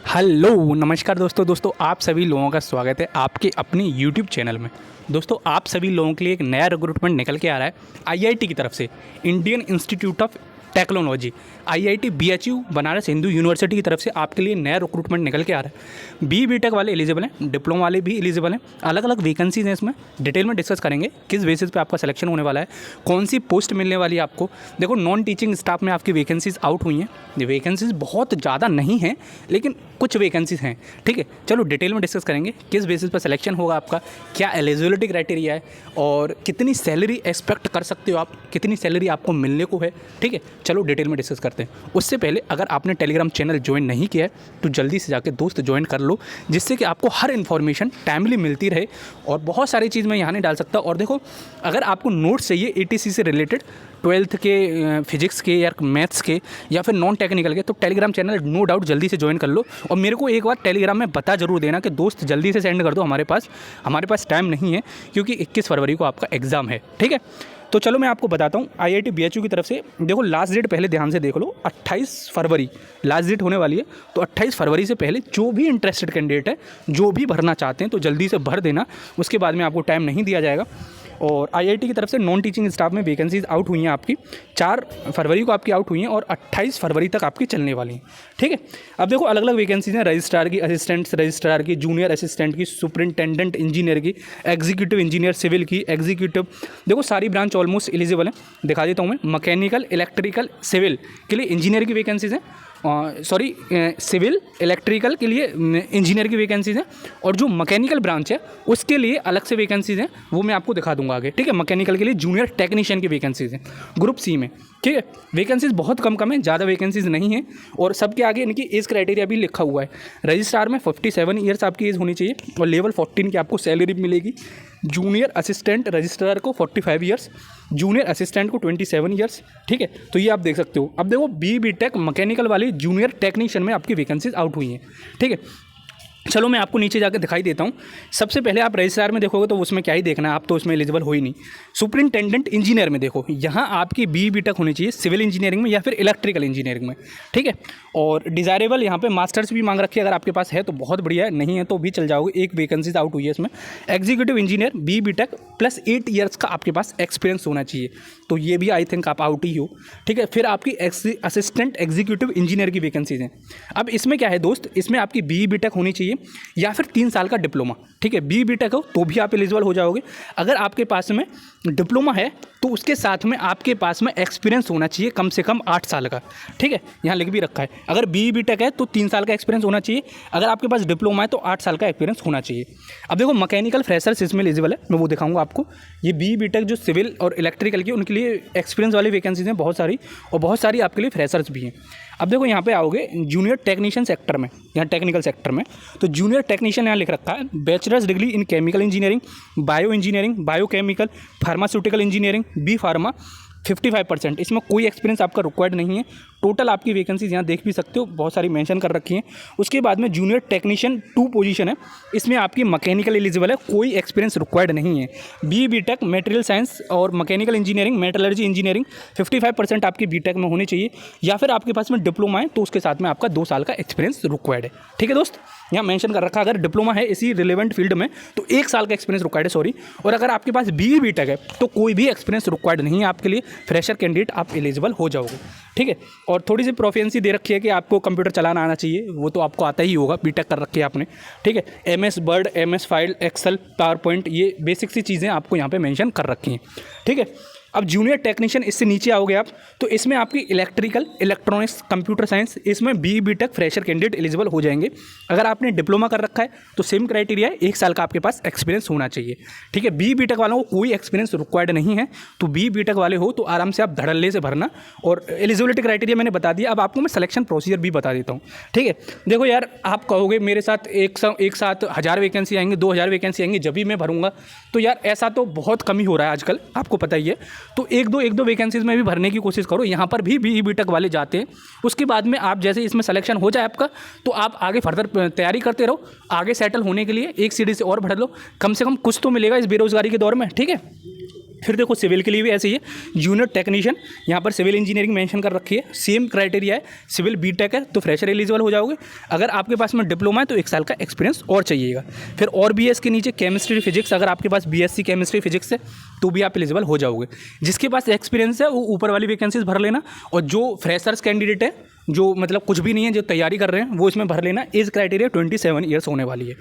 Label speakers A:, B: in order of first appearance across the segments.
A: Hello नमस्कार दोस्तों आप सभी लोगों का स्वागत है आपके अपने यूट्यूब चैनल में। दोस्तों आप सभी लोगों के लिए एक नया रिक्रूटमेंट निकल के आ रहा है आईआईटी की तरफ से, Indian institute of technology IIT BHU Banaras Hindu university की तरफ से आपके लिए नया रिक्रूटमेंट निकल के आ रहा है। बीटेक वाले एलिजिबल हैं, डिप्लोमा वाले भी एलिजिबल हैं। अलग अलग वैकेंसीज हैं, इसमें डिटेल में डिस्कस करेंगे किस बेसिस पे आपका सिलेक्शन होने वाला है, कौन सी पोस्ट मिलने वाली है आपको। देखो नॉन टीचिंग स्टाफ में आपकी वैकेंसीज आउट हुई हैं। ये वैकेंसीज बहुत ज़्यादा नहीं हैं लेकिन कुछ वैकेंसीज हैं, ठीक है। चलो डिटेल में डिस्कस करेंगे किस बेसिस पर सिलेक्शन होगा आपका, क्या एलिजिबिलिटी क्राइटेरिया है और कितनी सैलरी एक्सपेक्ट कर सकते हो आप, कितनी सैलरी आपको मिलने को है, ठीक है। चलो डिटेल में डिस्कस करते हैं। उससे पहले अगर आपने टेलीग्राम चैनल ज्वाइन नहीं किया है तो जल्दी से जाके दोस्त ज्वाइन कर लो, जिससे कि आपको हर इन्फॉर्मेशन टाइमली मिलती रहे। और बहुत सारी चीज़ मैं यहाँ नहीं डाल सकता। और देखो अगर आपको नोट्स चाहिए एटीसी से रिलेटेड, 12th के फिजिक्स के या मैथ्स के या फिर नॉन टेक्निकल के, तो टेलीग्राम चैनल नो डाउट जल्दी से ज्वाइन कर लो। और मेरे को एक बार टेलीग्राम में बता जरूर देना कि दोस्त जल्दी से सेंड कर दो, हमारे पास टाइम नहीं है क्योंकि 21 फरवरी को आपका एग्ज़ाम है, ठीक है। तो चलो मैं आपको बताता हूँ आईआईटी बीएचयू की तरफ से। देखो लास्ट डेट पहले ध्यान से देख लो, 28 फरवरी लास्ट डेट होने वाली है। तो 28 फरवरी से पहले जो भी इंटरेस्टेड कैंडिडेट है, जो भी भरना चाहते हैं तो जल्दी से भर देना, उसके बाद में आपको टाइम नहीं दिया जाएगा। और आईआईटी की तरफ से नॉन टीचिंग स्टाफ में वैकेंसीज आउट हुई हैं आपकी, 4 फरवरी को आपकी आउट हुई हैं और 28 फरवरी तक आपकी चलने वाली हैं, ठीक है। अब देखो अलग अलग वैकेंसीज हैं, रजिस्ट्रार की, असिस्टेंट रजिस्ट्रार की, जूनियर असिस्टेंट की, सुपरिंटेंडेंट इंजीनियर की, एग्जीक्यूटिव इंजीनियर सिविल की, एग्जीक्यूटिव, देखो सारी ब्रांच ऑलमोस्ट एलिजिबल हैं। दिखा देता हूँ मैं, मैकेनिकल इलेक्ट्रिकल सिविल के लिए इंजीनियर की वैकेंसीज हैं, सिविल इलेक्ट्रिकल के लिए इंजीनियर की वैकेंसीज हैं, और जो मैकेनिकल ब्रांच है उसके लिए अलग से वैकेंसीज हैं, वो मैं आपको दिखा दूंगा आगे, ठीक है। मैकेनिकल के लिए जूनियर टेक्नीशियन की वैकेंसीज हैं ग्रुप सी में, ठीक है। वैकेंसीज बहुत कम है, ज़्यादा वैकेंसीज नहीं है। और सबके आगे इनकी एज क्राइटेरिया भी लिखा हुआ है। रजिस्ट्रार में 47 ईयर्स आपकी एज होनी चाहिए और लेवल 14 की आपको सैलरी मिलेगी। जूनियर असिस्टेंट रजिस्ट्रार को 45 ईयर्स, जूनियर असिस्टेंट को 27 ईयर्स, ठीक है। तो ये आप देख सकते हो। अब देखो बीटेक मैकेनिकल वाली जूनियर टेक्नीशियन में आपकी वैकेंसीज आउट हुई हैं, ठीक है। चलो मैं आपको नीचे जाकर दिखाई देता हूँ। सबसे पहले आप रजिस्ट्रार में देखोगे तो उसमें क्या ही देखना है, आप तो उसमें एलिजिबल हो ही नहीं। सुपरिंटेंडेंट इंजीनियर में देखो, यहाँ आपकी बीटेक होनी चाहिए सिविल इंजीनियरिंग में या फिर इलेक्ट्रिकल इंजीनियरिंग में, ठीक है। और डिज़ायरेबल यहाँ पे मास्टर्स भी मांग रखी है, अगर आपके पास है तो बहुत बढ़िया है, नहीं है तो भी चल जाओगे। एक वैकेंसीज आउट हुई है इसमें। Executive engineer BTech plus 8 years का आपके पास एक्सपीरियंस होना चाहिए, तो ये भी आई थिंक आप आउट ही हो, ठीक है। फिर आपकी असिस्टेंट एग्जीक्यूटिव इंजीनियर की वैकेंसीज हैं। अब इसमें क्या है दोस्त, इसमें आपकी बीटेक होनी चाहिए या फिर 3 साल का डिप्लोमा, ठीक है। बीटेक हो तो भी आप एलिजिबल हो जाओगे। अगर आपके पास में डिप्लोमा है तो उसके साथ में आपके पास में एक्सपीरियंस होना चाहिए कम से कम 8 साल का, ठीक है। यहाँ लिख भी रखा है, अगर बीटेक है तो 3 साल का एक्सपीरियंस होना चाहिए, अगर आपके पास डिप्लोमा है तो 8 साल का एक्सपीरियंस होना चाहिए। अब देखो मैकेनिकल फ्रेशर्स इसमें एलिजिबल है, मैं वो दिखाऊंगा आपको। ये बीटेक जो सिविल और इलेक्ट्रिकल की, उनके लिए एक्सपीरियंस वाली वैकेंसीज हैं बहुत सारी, और बहुत सारी आपके लिए फ्रेशर्स भी हैं। अब देखो यहाँ पे आओगे जूनियर टेक्नीशियन सेक्टर में, यहाँ टेक्निकल सेक्टर में, तो जूनियर टेक्नीशियन यहाँ लिख रखा है bachelor's degree in chemical engineering, bio engineering, biochemical, pharmaceutical engineering, B pharma, 55%। इसमें कोई एक्सपीरियंस आपका रिक्वायर्ड नहीं है। टोटल आपकी वैकेंसीज यहाँ देख भी सकते हो, बहुत सारी मेंशन कर रखी हैं। उसके बाद में जूनियर टेक्नीशियन 2 पोजीशन है, इसमें आपकी मैकेनिकल एलिजिबल है, कोई एक्सपीरियंस रिक्वायर्ड नहीं है। बीटेक मटेरियल साइंस और मैकेनिकल इंजीनियरिंग, मेटलर्जी इंजीनियरिंग 55% आपकी बीटेक में होनी चाहिए, या फिर आपके पास में डिप्लोमा है तो उसके साथ में आपका 2 साल का एक्सपीरियंस रिक्वायर्ड है, ठीक है दोस्त। यहाँ मेंशन कर रखा है अगर डिप्लोमा है इसी रिलेवेंट फील्ड में तो 1 साल का एक्सपीरियंस रिक्वायर्ड है, सॉरी। और अगर आपके पास बीटेक है तो कोई भी एक्सपीरियंस रिक्वायर्ड नहीं है आपके लिए, फ्रेशर कैंडिडेट आप एलिजिबल हो जाओगे, ठीक है। और थोड़ी सी प्रोफिशिएंसी दे रखी है कि आपको कंप्यूटर चलाना आना चाहिए, वो तो आपको आता ही होगा, बीटेक कर रखी है आपने, ठीक है। MS Word, MS file, Excel, PowerPoint, ये बेसिक सी चीज़ें आपको यहाँ पे मेंशन कर रखी हैं, ठीक है। अब जूनियर टेक्नीशियन इससे नीचे आओगे आप, तो इसमें आपकी इलेक्ट्रिकल, इलेक्ट्रॉनिक्स, कंप्यूटर साइंस, इसमें बीटेक फ्रेशर कैंडिडेट एलिजिबल हो जाएंगे। अगर आपने डिप्लोमा कर रखा है तो सेम क्राइटेरिया है, 1 साल का आपके पास एक्सपीरियंस होना चाहिए, ठीक है। बीटेक वालों को कोई एक्सपीरियंस रिक्वायर्ड नहीं है, तो बीटेक वाले हो तो आराम से आप धड़ल्ले से भरना। और एलिजिबिलिटी क्राइटेरिया मैंने बता दिया, अब आपको मैं सिलेक्शन प्रोसीजर भी बता देता हूँ, ठीक है। देखो यार, आप कहोगे मेरे साथ एक साथ 1000 वैकेंसी आएंगे, 2000 वैकेंसी आएंगे जब भी मैं भरूंगा, तो यार ऐसा तो बहुत कम ही हो रहा है आजकल, आपको पता ही है। तो एक दो वैकेंसीज में भी भरने की कोशिश करो, यहाँ पर भी बीटेक वाले जाते हैं। उसके बाद में आप जैसे इसमें सिलेक्शन हो जाए आपका, तो आप आगे फर्दर तैयारी करते रहो, आगे सेटल होने के लिए एक सीढ़ी से और बढ़ लो, कम से कम कुछ तो मिलेगा इस बेरोजगारी के दौर में, ठीक है। फिर देखो सिविल के लिए भी ऐसे ही है, जूनियर टेक्नीशियन, यहाँ पर सिविल इंजीनियरिंग मेंशन कर रखी है, सेम क्राइटेरिया है, सिविल बीटेक है तो फ्रेशर एलिजिबल हो जाओगे। अगर आपके पास में डिप्लोमा है तो 1 साल का एक्सपीरियंस और चाहिएगा। फिर और बीएस के नीचे केमिस्ट्री फिजिक्स, अगर आपके पास बीएससी केमिस्ट्री फिजिक्स है तो भी आप एलिजिबल हो जाओगे। जिसके पास एक्सपीरियंस है वो ऊपर वाली वैकेंसीज भर लेना, और जो फ्रेशर्स कैंडिडेट है, जो मतलब कुछ भी नहीं है, जो तैयारी कर रहे हैं, वो इसमें भर लेना। एज क्राइटेरिया 27 ईयर्स होने वाली है,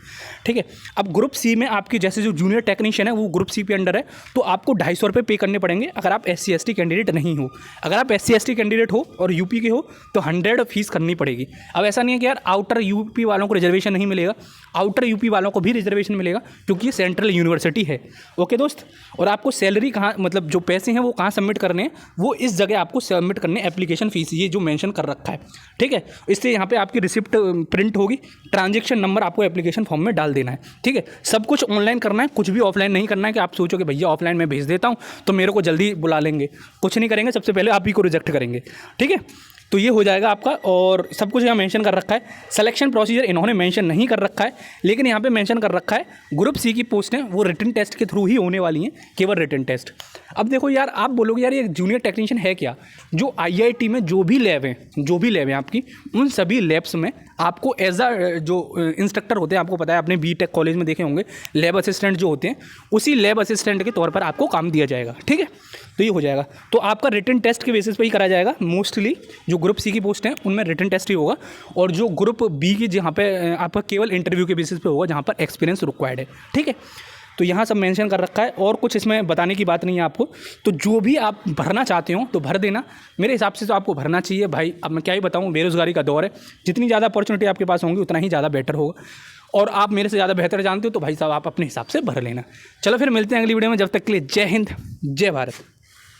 A: ठीक है। अब ग्रुप सी में आपकी जैसे जो जूनियर टेक्नीशियन है वो ग्रुप सी पे अंडर है, तो आपको 250 रुपये पे करने पड़ेंगे अगर आप SC/ST कैंडिडेट नहीं हो। अगर आप SC/ST कैंडिडेट हो और यूपी के हो तो 100 फीस करनी पड़ेगी। अब ऐसा नहीं है कि यार आउटर यूपी वालों को रिजर्वेशन नहीं मिलेगा, आउटर यूपी वालों को भी रिजर्वेशन मिलेगा, क्योंकि ये सेंट्रल यूनिवर्सिटी है। ओके दोस्त, और आपको सैलरी कहाँ, मतलब जो पैसे हैं वो कहाँ सबमिट करने हैं, वो इस जगह आपको सबमिट करने, एप्लीकेशन फ़ीस ये जो मेंशन कर रखा है, ठीक है। इससे यहाँ पे आपकी रिसिप्ट प्रिंट होगी, ट्रांजैक्शन नंबर आपको एप्लीकेशन फॉर्म में डाल देना है, ठीक है। सब कुछ ऑनलाइन करना है, कुछ भी ऑफलाइन नहीं करना है कि आप सोचो कि भैया ऑफलाइन मैं भेज देता हूँ तो मेरे को जल्दी बुला लेंगे। कुछ नहीं करेंगे, सबसे पहले आप ही को रिजेक्ट करेंगे, ठीक है। तो ये हो जाएगा आपका, और सब कुछ यहाँ मेंशन कर रखा है। सिलेक्शन प्रोसीजर इन्होंने मेंशन नहीं कर रखा है, लेकिन यहाँ पे मेंशन कर रखा है ग्रुप सी की पोस्टें वो रिटन टेस्ट के थ्रू ही होने वाली हैं, केवल रिटन टेस्ट। अब देखो यार, आप बोलोगे यार ये जूनियर टेक्नीशियन है क्या? जो IIT में जो भी लैब हैं आपकी, उन सभी लैब्स में आपको एज अ जो इंस्ट्रक्टर होते हैं, आपको पता है, आपने बीटेक कॉलेज में देखे होंगे, लैब असिस्टेंट जो होते हैं, उसी लैब असिस्टेंट के तौर पर आपको काम दिया जाएगा, ठीक है। तो ये हो जाएगा, तो आपका रिटन टेस्ट के बेसिस पे ही करा जाएगा मोस्टली। जो ग्रुप सी की पोस्ट हैं उनमें रिटन टेस्ट ही होगा, और जो ग्रुप बी की जहाँ पे आपका केवल इंटरव्यू के बेसिस पे होगा, जहाँ पर एक्सपीरियंस रिक्वायर्ड है, ठीक है। तो यहाँ सब मेंशन कर रखा है, और कुछ इसमें बताने की बात नहीं है आपको। तो जो भी आप भरना चाहते हो तो भर देना, मेरे हिसाब से तो आपको भरना चाहिए भाई। अब मैं क्या ही बताऊँ, बेरोज़गारी का दौर है, जितनी ज़्यादा अपॉर्चुनिटी आपके पास होंगी उतना ही ज़्यादा बेटर होगा, और आप मेरे से ज़्यादा बेहतर जानते हो, तो भाई साहब आप अपने हिसाब से भर लेना। चलो फिर मिलते हैं अगली वीडियो में, जब तक के लिए जय हिंद, जय भारत।